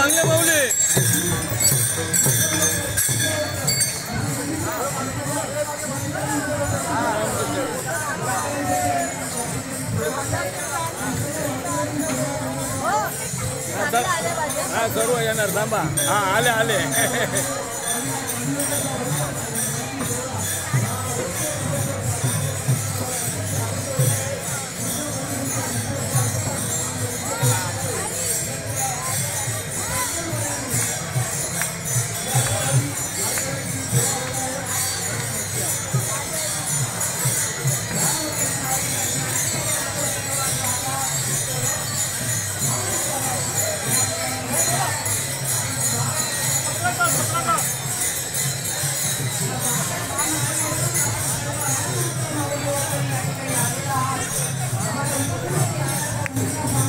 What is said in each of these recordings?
चांगले माऊली हा सर्व येणार थांबा हा आले आले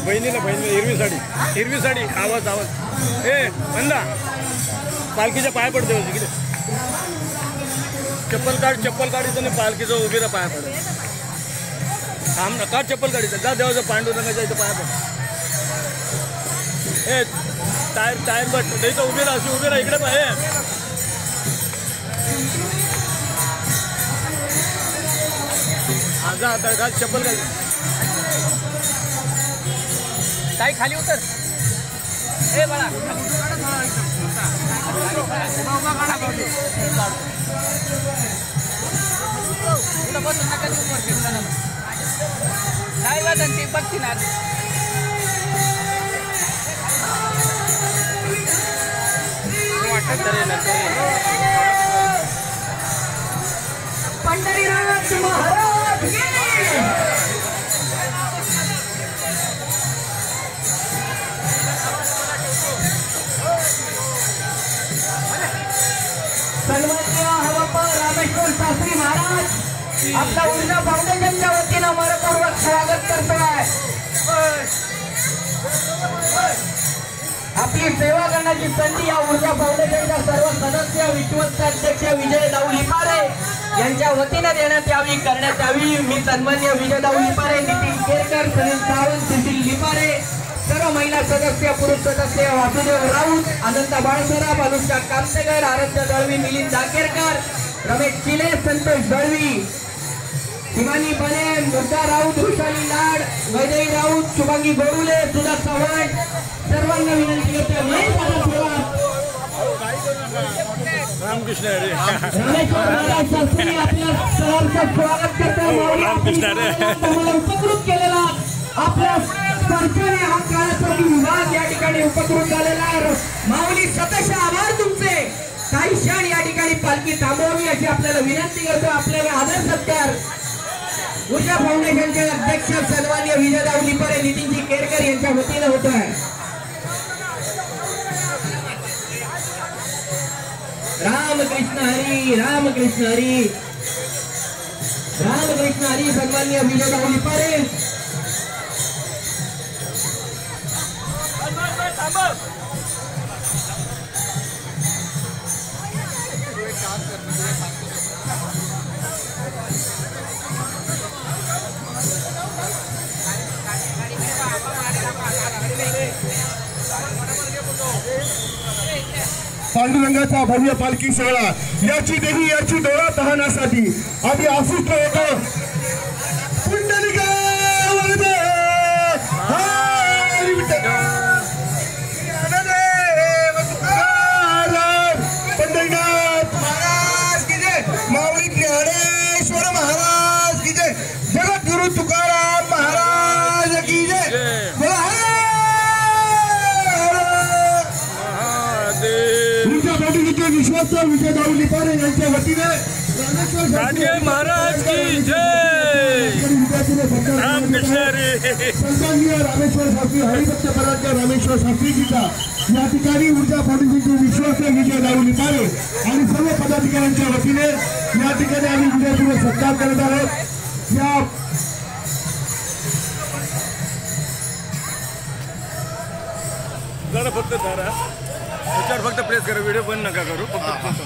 बहिणीला हिरवी साडी आवाज ए मंदा पालखीच्या पाय पडते होती किती चप्पल काढीचं नाही पालखीचं उभी राहा पाया पड थांब ना काढ चप्पल काढीचं जा देवाचं पांडुरंगाच्या इथं पाया पड ए टायर बट इथं उभी राहा इकडे पाय जा आता काढ चप्पल काढ ताई खाली उतर ए बाळा नाही वाजन ती बघती ना वाटत तरी ना पंढरीनाथ महाराज सन्माननीय हवाप्पा रामेश्वर शास्त्री महाराज आपल्या ऊर्जा फाउंडेशनच्या वतीनं मनपूर्वक स्वागत करतोय। आपली सेवा करण्याची संधी या ऊर्जा फाउंडेशनच्या सर्व सदस्य विश्वस्त अध्यक्ष विजय दाऊ लिपारे यांच्या वतीनं देण्यात यावी करण्यात यावी। मी सन्माननीय विजय दाऊ लिपारे, नितीन केरकर, सुनील सावंत, सुशील लिपारे, सर्व महिला सदस्य, पुरुष सदस्य, वासुदेव राऊत, आनंद बाळसराफ, अनुष्का कामसेकर, आराध्य दळवी, मिलिंद दाकेरकर, रमेश चिले, संतोष दळवी, शिवानी बने, मुद्दा राऊत, वृषाली लाड, वैदेही राऊत, शुभांगी गोरुले, सुधा चव्हाण, सर्वांना विनंती करते रामकृष्ण हरी रामेश्वर महाराज शास्त्री आपल्या सर्वांचं स्वागत करतात। रामकृष्ण हरी उपकृत केलेला आपल्या सरकारने हा काळासाठी विभाग या ठिकाणी उपकृत झालेला आहे। माऊली सतश आभार तुमचे। काही क्षण या ठिकाणी पालखी थांबवावी अशी आपल्याला विनंती करतो। आपल्याला आदर सत्कार ऊर्जा फाउंडेशनचे अध्यक्ष सन्माननीय विजय दाऊ लिपारे, नितीनजी केरकर यांच्या वतीने होत आहे। रामकृष्ण हरी रामकृष्ण हरी रामकृष्ण हरी। सन्माननीय विजय दाऊ लिपारे पांडुरंगाचा भव्य पालखी सोहळा याची देवी याची डोळा पाहण्यासाठी आम्ही आशिष्ट होतो। पुंडलिका वरदे हरी विठ्ठल पंढरीनाथ महाराज की जय, माऊली ज्ञानेश्वर महाराज की जय, जगद्गुरु तुकाराम महाराज की जय। विश्वास विजय दाऊ लिपारे यांच्या वतीने रामेश्वर महाराज की जय, रामकृष्ण हरी। सन्माननीय रामेश्वर शास्त्री हरिभक्त परांच्या रामेश्वर शास्त्रीजीचा या ठिकाणी ऊर्जा फाउंडेशनचे विश्वास विजय दाऊ लिपारे आणि सर्व पदाधिकाऱ्यांच्या वतीने या ठिकाणी आम्ही विजयपूर्वक सत्कार करत आहोत। या जरा फक्त धरा त्याच्यावर फक्त प्रेस करा, व्हिडिओ बंद नका करू फक्त।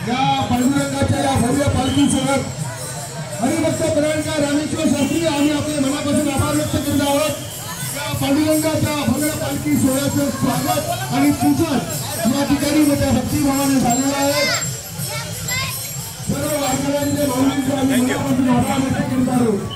या पांडुरंगाच्या या भव्य पालखी सोहळ्यात हरिभक्त परांच्या रामेश्वर शास्त्री आम्ही आपल्या मनापासून आभार व्यक्त करत आहोत। पांडुरंगाच्या भव्य पालखी सोहळ्याचं स्वागत आणि पूजन या ठिकाणी मोठ्या भक्तिभावाने झालेलं आहे. सर्व वारकऱ्यांचे माऊलींचे आम्ही मनापासून आभार व्यक्त करत आहोत.